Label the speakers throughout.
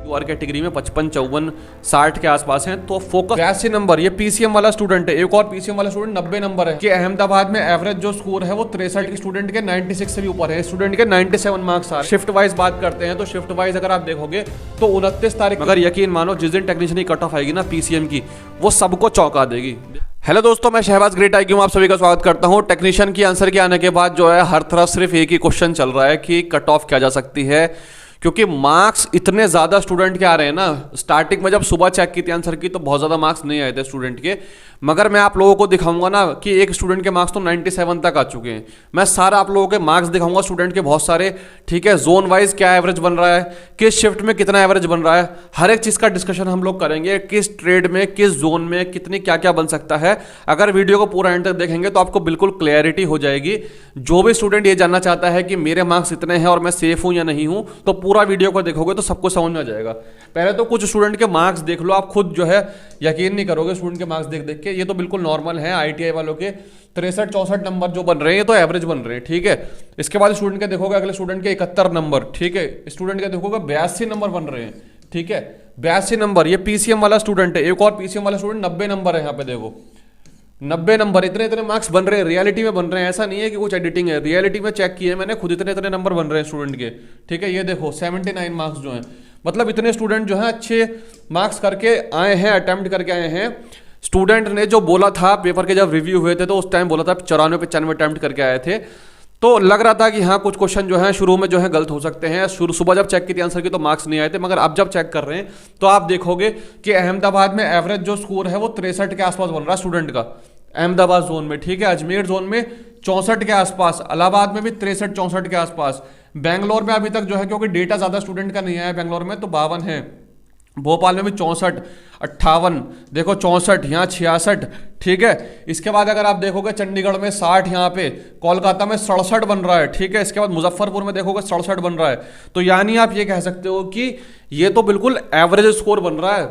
Speaker 1: यूआर category में 55, 54, 60 के आसपास हैं। तो फोकस 82 नंबर, ये पीसीएम वाला स्टूडेंट है। एक और पीसीएम वाला स्टूडेंट 90 नंबर है कि अहमदाबाद में एवरेज जो स्कोर है वो 63 के स्टूडेंट के 96 से भी ऊपर है। स्टूडेंट के 97 मार्क्स आ रहे हैं। शिफ्ट वाइज बात करते हैं तो शिफ्ट वाइज अगर आप देखोगे तो 29 तारीख, अगर यकीन मानो जिस दिन टेक्नीशियन की कट ऑफ आएगी ना पीसीएम की, वो सबको चौंका देगी। हेलो दोस्तों, मैं शहबाज ग्रेट आई हूँ, आप सभी का स्वागत करता हूँ। टेक्नीशियन की आंसर के आने के बाद जो है हर तरफ सिर्फ एक ही क्वेश्चन चल रहा है कि कट ऑफ क्या जा सकती है, क्योंकि मार्क्स इतने ज़्यादा स्टूडेंट के आ रहे हैं ना। स्टार्टिंग में जब सुबह चेक की थी आंसर की तो बहुत ज़्यादा मार्क्स नहीं आए थे स्टूडेंट के, मगर मैं आप लोगों को दिखाऊंगा ना कि एक स्टूडेंट के मार्क्स तो 97 तक आ चुके हैं। मैं सारा आप लोगों के मार्क्स दिखाऊंगा स्टूडेंट के बहुत सारे, ठीक है। जोन वाइज क्या एवरेज बन रहा है, किस शिफ्ट में कितना एवरेज बन रहा है, हर एक चीज़ का डिस्कशन हम लोग करेंगे। किस ट्रेड में, किस जोन में कितनी क्या क्या बन सकता है। अगर वीडियो को पूरा एंड तक देखेंगे तो आपको बिल्कुल क्लैरिटी हो जाएगी। जो भी स्टूडेंट ये जानना चाहता है कि मेरे मार्क्स इतने हैं और मैं सेफ हूं या नहीं हूं, तो पूरा वीडियो को देखोगे तो सबको समझ में आ जाएगा। पहले तो कुछ स्टूडेंट के मार्क्स देख लो, आप खुद जो है यकीन नहीं करोगे स्टूडेंट के मार्क्स देख देख के। ये तो बिल्कुल नॉर्मल है, आईटीआई वालों के 63-64 नंबर जो बन रहे हैं ये तो एवरेज बन रहे हैं, ठीक है। इसके बाद स्टूडेंट के देखोगे, अगले स्टूडेंट के 71 नंबर, ठीक है। स्टूडेंट के देखोगे 82 नंबर बन रहे हैं, ठीक है। 82 नंबर, ये पीसीएम वाला स्टूडेंट है। एक और पीसीएम वाला स्टूडेंट 90 नंबर है, यहाँ पे देखो 90 नंबर। इतने इतने मार्क्स बन रहे हैं, रियलिटी में बन रहे हैं, ऐसा नहीं है कि कुछ एडिटिंग है। रियलिटी में चेक किए मैंने खुद, इतने इतने नंबर बन रहे हैं स्टूडेंट के, ठीक है। ये देखो 79 मार्क्स जो हैं, मतलब इतने स्टूडेंट जो हैं अच्छे मार्क्स करके आए हैं, अटेम्प्ट करके आए हैं। स्टूडेंट ने जो बोला था पेपर के जब रिव्यू हुए थे तो उस टाइम बोला था 94-95 अटेम्प्ट करके आए थे। तो लग रहा था कि हाँ कुछ क्वेश्चन जो है शुरू में जो है गलत हो सकते हैं। सुबह जब चेक की थी आंसर की तो मार्क्स नहीं आए थे, मगर अब जब चेक कर रहे हैं तो आप देखोगे कि अहमदाबाद में एवरेज जो स्कोर है वो 63 के आसपास बन रहा है स्टूडेंट का, अहमदाबाद जोन में, ठीक है। अजमेर जोन में 64 के आसपास, इलाहाबाद में भी 63-64 के आसपास। बेंगलोर में अभी तक जो है, क्योंकि डेटा ज्यादा स्टूडेंट का नहीं आया बेंगलोर में, तो 52 है। भोपाल में भी 64, 58, देखो 64, यहाँ 66, ठीक है। इसके बाद अगर आप देखोगे चंडीगढ़ में 60, यहाँ पे कोलकाता में 67 बन रहा है, ठीक है। इसके बाद मुजफ्फरपुर में देखोगे 67 बन रहा है। तो यानी आप ये कह सकते हो कि ये तो बिल्कुल एवरेज स्कोर बन रहा है।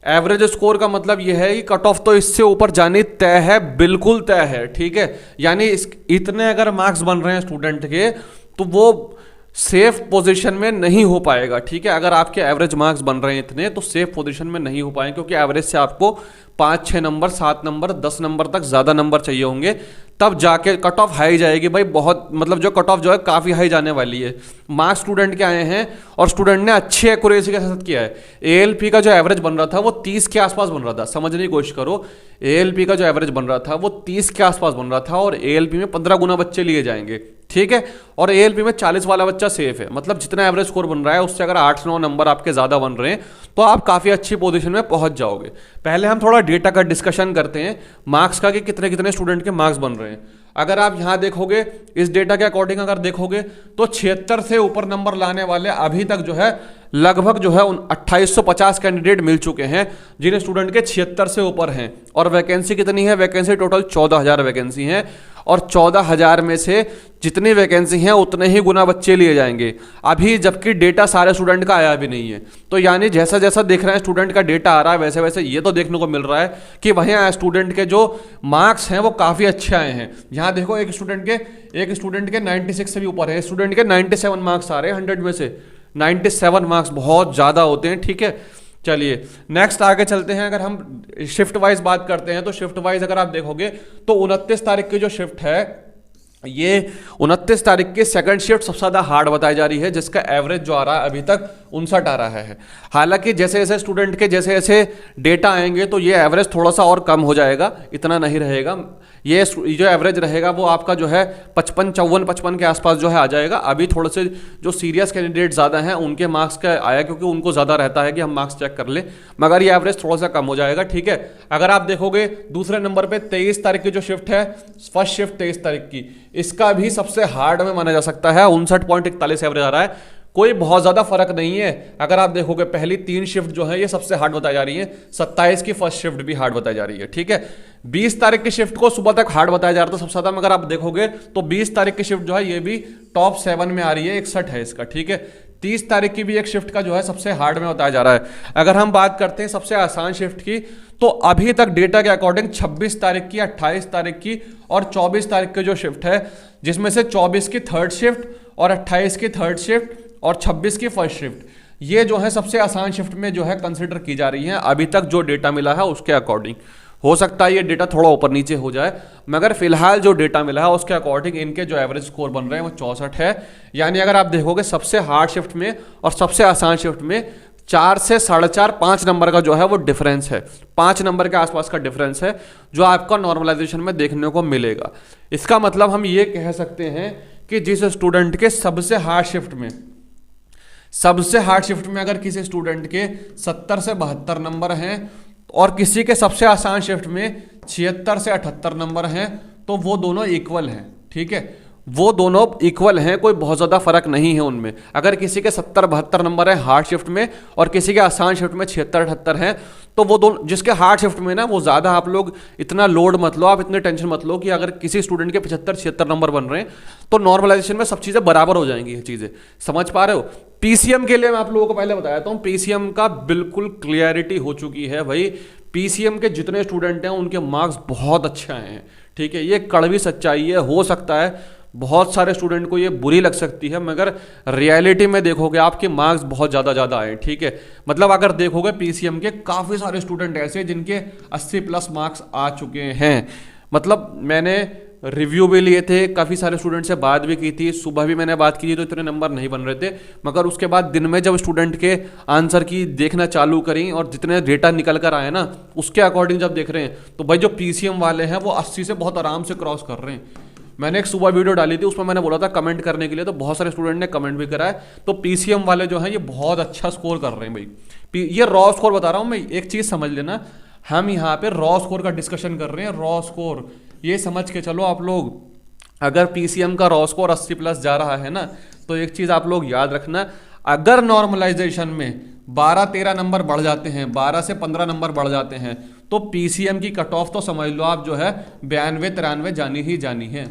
Speaker 1: एवरेज स्कोर का मतलब यह है कि कट ऑफ तो इससे ऊपर जानी तय है, बिल्कुल तय है, ठीक है। यानी इतने अगर मार्क्स बन रहे हैं स्टूडेंट के तो वो सेफ पोजीशन में नहीं हो पाएगा, ठीक है। अगर आपके एवरेज मार्क्स बन रहे हैं इतने तो सेफ पोजीशन में नहीं हो पाएंगे, क्योंकि एवरेज से आपको 5-6 नंबर, 7 नंबर, 10 नंबर तक ज्यादा नंबर चाहिए होंगे, तब जाके कट ऑफ हाई जाएगी भाई। बहुत मतलब जो कट ऑफ जो है काफी हाई जाने वाली है। मार्क्स स्टूडेंट के आए हैं और स्टूडेंट ने अच्छी एक्यूरेसी के साथ किया है। एएलपी का जो एवरेज बन रहा था वो 30 के आसपास बन रहा था, समझने की कोशिश करो। एएलपी का जो एवरेज बन रहा था वो 30 के आसपास बन रहा था, और एएलपी में 15 गुना बच्चे लिए जाएंगे, ठीक है। और एएलपी में 40 वाला बच्चा सेफ है, मतलब जितना एवरेज स्कोर बन रहा है उससे अगर 8-9 नंबर आपके ज्यादा बन रहे हैं तो आप काफी अच्छी पोजीशन में पहुंच जाओगे। पहले हम थोड़ा डेटा का डिस्कशन करते हैं मार्क्स का, कि कितने कितने स्टूडेंट के मार्क्स बन रहे हैं। अगर आप यहां देखोगे इस डेटा के अकॉर्डिंग अगर देखोगे तो 76 से ऊपर नंबर लाने वाले अभी तक जो है लगभग जो है 2850 कैंडिडेट मिल चुके हैं, जिन्हें स्टूडेंट के 76 से ऊपर हैं। और वैकेंसी कितनी है? वैकेंसी टोटल 14,000 वैकेंसी है, और 14,000 में से जितनी वैकेंसी हैं उतने ही गुना बच्चे लिए जाएंगे अभी, जबकि डेटा सारे स्टूडेंट का आया भी नहीं है। तो यानी जैसा जैसा देख रहे हैं स्टूडेंट का डेटा आ रहा है, वैसे वैसे ये तो देखने को मिल रहा है कि वहीं स्टूडेंट के जो मार्क्स हैं वो काफ़ी अच्छे आए हैं। यहाँ देखो एक स्टूडेंट के 96 से भी ऊपर है, स्टूडेंट के 97 मार्क्स आ रहे हैं 100 में से। 97 मार्क्स बहुत ज़्यादा होते हैं, ठीक है। चलिए नेक्स्ट आगे चलते हैं। अगर हम शिफ्ट वाइज बात करते हैं तो शिफ्ट वाइज अगर आप देखोगे तो 29 तारीख की जो शिफ्ट है, ये 29 तारीख की सेकंड शिफ्ट सबसे ज्यादा हार्ड बताई जा रही है, जिसका एवरेज जो आ रहा है अभी तक 59 आ रहा है। हालांकि जैसे जैसे स्टूडेंट के जैसे जैसे डेटा आएंगे तो ये एवरेज थोड़ा सा और कम हो जाएगा, इतना नहीं रहेगा। ये जो एवरेज रहेगा वो आपका जो है 55, 54, 55 के आसपास जो है आ जाएगा। अभी थोड़े से जो सीरियस कैंडिडेट ज़्यादा हैं उनके मार्क्स का आया, क्योंकि उनको ज़्यादा रहता है कि हम मार्क्स चेक कर लें, मगर ये एवरेज थोड़ा सा कम हो जाएगा, ठीक है। अगर आप देखोगे दूसरे नंबर पे 23 तारीख की जो शिफ्ट है, फर्स्ट शिफ्ट 23 तारीख की, इसका भी सबसे हार्ड में माना जा सकता है। 59.41 एवरेज आ रहा है, कोई बहुत ज्यादा फर्क नहीं है। अगर आप देखोगे पहली 3 शिफ्ट जो है ये सबसे हार्ड बताई जा रही है, 27 की फर्स्ट शिफ्ट भी हार्ड बताई जा रही है, ठीक है। 20 तारीख की शिफ्ट को सुबह तक हार्ड बताया जा रहा था सबसे ज्यादा, मगर आप देखोगे तो 20 तारीख की शिफ्ट जो है ये भी टॉप 7 में आ रही है, 61 है इसका, ठीक है। 30 तारीख की भी एक शिफ्ट का जो है सबसे हार्ड में बताया जा रहा है। अगर हम बात करते हैं सबसे आसान शिफ्ट की, तो अभी तक डेटा के अकॉर्डिंग 26 तारीख की, 28 तारीख की और 24 तारीख की जो शिफ्ट है, जिसमें से 24 की थर्ड शिफ्ट और 28 की थर्ड शिफ्ट और 26 की फर्स्ट शिफ्ट, ये जो है सबसे आसान शिफ्ट में जो है कंसिडर की जा रही है अभी तक जो डेटा मिला है उसके अकॉर्डिंग। हो सकता है ये डेटा थोड़ा ऊपर नीचे हो जाए, मगर फिलहाल जो डेटा मिला है उसके अकॉर्डिंग इनके जो एवरेज स्कोर बन रहे हैं वो 64 है। यानी अगर आप देखोगे सबसे हार्ड शिफ्ट में और सबसे आसान शिफ्ट में 4 से 4.5 5 नंबर का जो है वो डिफरेंस है, 5 नंबर के आसपास का डिफरेंस है जो आपका नॉर्मलाइजेशन में देखने को मिलेगा। इसका मतलब हम ये कह सकते हैं कि जिस स्टूडेंट के सबसे हार्ड शिफ्ट में अगर किसी स्टूडेंट के 70 से 72 नंबर हैं और किसी के सबसे आसान शिफ्ट में 76 से 78 नंबर हैं, तो वो दोनों इक्वल हैं। ठीक है, वो दोनों इक्वल हैं, कोई बहुत ज़्यादा फर्क नहीं है उनमें। अगर किसी के 70-72 नंबर है हार्ड शिफ्ट में और किसी के आसान शिफ्ट में 76-78 हैं, तो वो दोनों, जिसके हार्ड शिफ्ट में ना वो ज़्यादा, आप लोग इतना लोड मत लो, आप इतने टेंशन मत लो कि अगर किसी स्टूडेंट के 75-76 नंबर बन रहे हैं तो नॉर्मलाइजेशन में सब चीज़ें बराबर हो जाएंगी। ये चीज़ें समझ पा रहे हो। पीसीएम के लिए मैं आप लोगों को पहले बताया था, पीसीएम का बिल्कुल क्लियरिटी हो चुकी है भाई। पीसीएम के जितने स्टूडेंट हैं उनके मार्क्स बहुत अच्छे आए हैं। ठीक है, ये कड़वी सच्चाई है। हो सकता है बहुत सारे स्टूडेंट को ये बुरी लग सकती है, मगर रियलिटी में देखोगे आपके मार्क्स बहुत ज़्यादा आए। ठीक है, मतलब अगर देखोगे पीसीएम के काफ़ी सारे स्टूडेंट ऐसे जिनके 80+ मार्क्स आ चुके हैं। मतलब मैंने रिव्यू भी लिए थे, काफ़ी सारे स्टूडेंट से बात भी की थी, सुबह भी मैंने बात की थी तो इतने नंबर नहीं बन रहे थे, मगर उसके बाद दिन में जब स्टूडेंट के आंसर की देखना चालू करी और जितने डेटा निकल कर आए ना उसके अकॉर्डिंग जब देख रहे हैं तो भाई जो पीसीएम वाले हैं वो 80 से बहुत आराम से क्रॉस कर रहे हैं। मैंने एक सुबह वीडियो डाली थी, उसमें मैंने बोला था कमेंट करने के लिए, तो बहुत सारे स्टूडेंट ने कमेंट भी करा है। तो पीसीएम वाले जो हैं ये बहुत अच्छा स्कोर कर रहे हैं भाई। ये रॉ स्कोर बता रहा हूँ मैं, एक चीज़ समझ लेना, हम यहाँ पे रॉ स्कोर का डिस्कशन कर रहे हैं। रॉ स्कोर ये समझ के चलो आप लोग, अगर पीसीएम का रॉ स्कोर 80+ जा रहा है ना, तो एक चीज़ आप लोग याद रखना, अगर नॉर्मलाइजेशन में 12-13 नंबर बढ़ जाते हैं, 12 से 15 नंबर बढ़ जाते हैं, तो पीसीएम की कट ऑफ तो समझ लो आप जो है 92-93 जानी ही जानी है।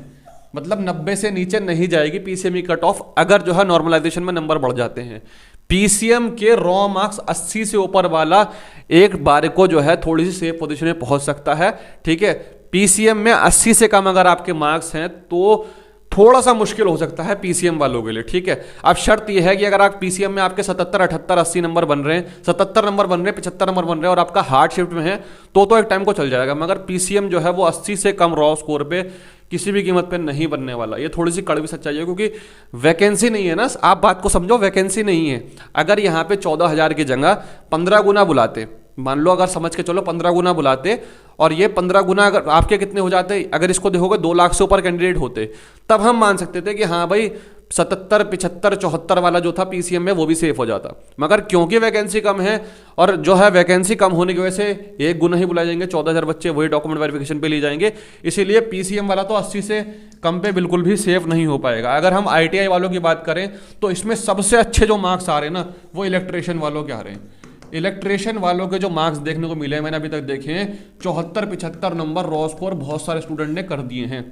Speaker 1: मतलब 90 से नीचे नहीं जाएगी पीसीएम की कट ऑफ, अगर जो है नॉर्मलाइजेशन में नंबर बढ़ जाते हैं। पीसीएम के रॉ मार्क्स 80 से ऊपर वाला एक बार को जो है थोड़ी सी सेफ पोजीशन में पहुंच सकता है। ठीक है, पीसीएम में 80 से कम अगर आपके मार्क्स हैं तो थोड़ा सा मुश्किल हो सकता है पीसीएम वालों के लिए। ठीक है, अब शर्त यह है कि अगर आप पीसीएम में आपके 77, 78, 80 नंबर बन रहे हैं, 77 नंबर बन रहे हैं, 75 नंबर बन रहे हैं और आपका हार्ड शिफ्ट में है तो एक टाइम को चल जाएगा, मगर पीसीएम जो है वो 80 से कम रॉ स्कोर पे किसी भी कीमत पे नहीं बनने वाला। ये थोड़ी सी कड़वी सच्चाई है, क्योंकि वैकेंसी नहीं है ना, आप बात को समझो, वैकेंसी नहीं है। अगर यहाँ पे 14,000 की जगह 15 गुना बुलाते, मान लो अगर समझ के चलो 15 गुना बुलाते, और ये 15 गुना अगर आपके कितने हो जाते, अगर इसको देखोगे 2 लाख से ऊपर कैंडिडेट होते, तब हम मान सकते थे कि हाँ भाई 77, 75, 74 वाला जो था पीसीएम में वो भी सेफ हो जाता। मगर क्योंकि वैकेंसी कम है और जो है वैकेंसी कम होने की वजह से 1 गुना ही बुलाए जाएंगे, 14,000 बच्चे वही डॉक्यूमेंट वेरिफिकेशन पे लिए जाएंगे, इसीलिए पीसीएम वाला तो 80 से कम पे बिल्कुल भी सेफ नहीं हो पाएगा। अगर हम आईटीआई वालों की बात करें तो इसमें सबसे अच्छे जो मार्क्स आ रहे हैं ना वो इलेक्ट्रिशियन वालों के आ रहे हैं। इलेक्ट्रिशियन वालों के जो मार्क्स देखने को मिले हैं, मैंने अभी तक देखे हैं 74-75 नंबर रॉ स्कोर बहुत सारे स्टूडेंट ने कर दिए हैं।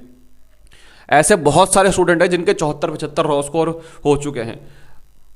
Speaker 1: ऐसे बहुत सारे स्टूडेंट हैं जिनके 74-75 रॉ स्कोर हो चुके हैं।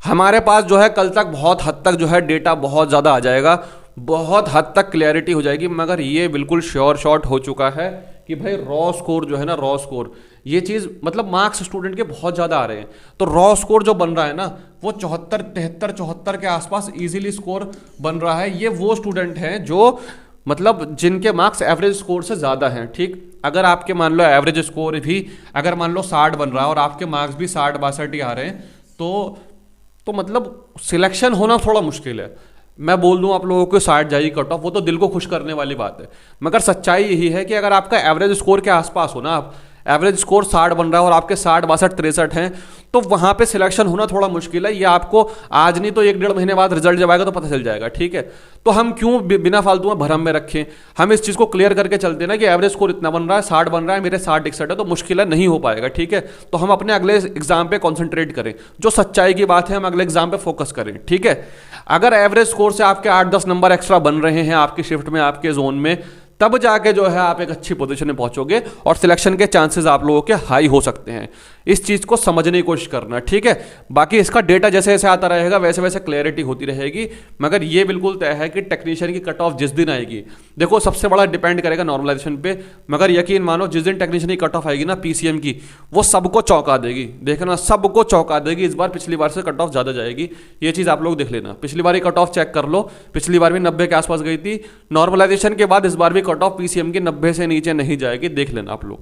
Speaker 1: हमारे पास जो है कल तक बहुत हद तक जो है डेटा बहुत ज़्यादा आ जाएगा, बहुत हद तक क्लैरिटी हो जाएगी, मगर ये बिल्कुल श्योर शॉट हो चुका है कि भाई रॉ स्कोर जो है ना, रॉ स्कोर ये चीज़, मतलब मार्क्स स्टूडेंट के बहुत ज़्यादा आ रहे हैं, तो रॉ स्कोर जो बन रहा है ना वो 74-73-74 के आसपास इजीली स्कोर बन रहा है। ये वो स्टूडेंट हैं जो मतलब जिनके मार्क्स एवरेज स्कोर से ज़्यादा हैं। ठीक, अगर आपके मान लो एवरेज स्कोर भी अगर मान लो 60 बन रहा है और आपके मार्क्स भी 60-62 ही आ रहे हैं, तो मतलब सिलेक्शन होना थोड़ा मुश्किल है। मैं बोल दूं आप लोगों को 60 जाएगी कट ऑफ, वो तो दिल को खुश करने वाली बात है, मगर सच्चाई यही है कि अगर आपका एवरेज स्कोर के आसपास हो ना, आप एवरेज स्कोर 60 बन रहा है और आपके 60, 62, 63 हैं, तो वहाँ पे सिलेक्शन होना थोड़ा मुश्किल है। ये आपको आज नहीं तो 1-1.5 महीने बाद रिजल्ट जब आएगा तो पता चल जाएगा। ठीक है, तो हम क्यों बिना फालतू में भरम में रखें, हम इस चीज़ को क्लियर करके चलते हैं ना कि एवरेज स्कोर इतना बन रहा है, 60 बन रहा है, मेरे 60-61 है, तो मुश्किल है, नहीं हो पाएगा। ठीक है, तो हम अपने अगले एग्जाम पे कॉन्सेंट्रेट करें, जो सच्चाई की बात है हम अगले एग्जाम पे फोकस करें। ठीक है, अगर एवरेज स्कोर से आपके 8-10 नंबर एक्स्ट्रा बन रहे हैं आपकी शिफ्ट में, आपके जोन में, तब जाके जो है आप एक अच्छी पोजीशन में पहुंचोगे और सिलेक्शन के चांसेस आप लोगों के हाई हो सकते हैं। इस चीज को समझने की कोशिश करना, ठीक है। बाकी इसका डेटा जैसे जैसे आता रहेगा वैसे वैसे क्लैरिटी होती रहेगी, मगर ये बिल्कुल तय है कि टेक्नीशियन की कट ऑफ जिस दिन आएगी, देखो सबसे बड़ा डिपेंड करेगा नॉर्मलाइजेशन पे, मगर यकीन मानो जिस दिन टेक्नीशियन की कट ऑफ आएगी ना पीसीएम की, वो सबको चौंका देगी। देखना, सबको चौंका देगी। इस बार पिछली बार से कट ऑफ ज्यादा जाएगी, ये चीज आप लोग देख लेना। पिछली बार ही कट ऑफ चेक कर लो, पिछली बार भी 90 के आसपास गई थी। नॉर्मलाइजेशन के बाद इस बार भी कट ऑफ पीसीएम की 90 से नीचे नहीं जाएगी, देख लेना आप लोग।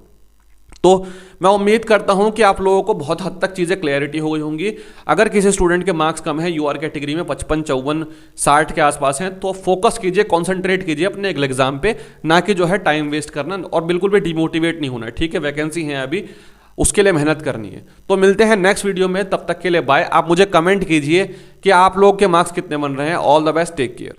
Speaker 1: तो मैं उम्मीद करता हूं कि आप लोगों को बहुत हद तक चीज़ें क्लैरिटी हो गई होंगी। अगर किसी स्टूडेंट के मार्क्स कम है यूआर कैटेगरी में 55, 54, 60 के आसपास हैं, तो फोकस कीजिए, कंसंट्रेट कीजिए अपने अगले एग्जाम पे, ना कि जो है टाइम वेस्ट करना, और बिल्कुल भी डिमोटिवेट नहीं होना है, ठीक है। वैकेंसी है अभी, उसके लिए मेहनत करनी है। तो मिलते हैं नेक्स्ट वीडियो में, तब तक के लिए बाय। आप मुझे कमेंट कीजिए कि आप लोग के मार्क्स कितने बन रहे हैं। All the best, take care.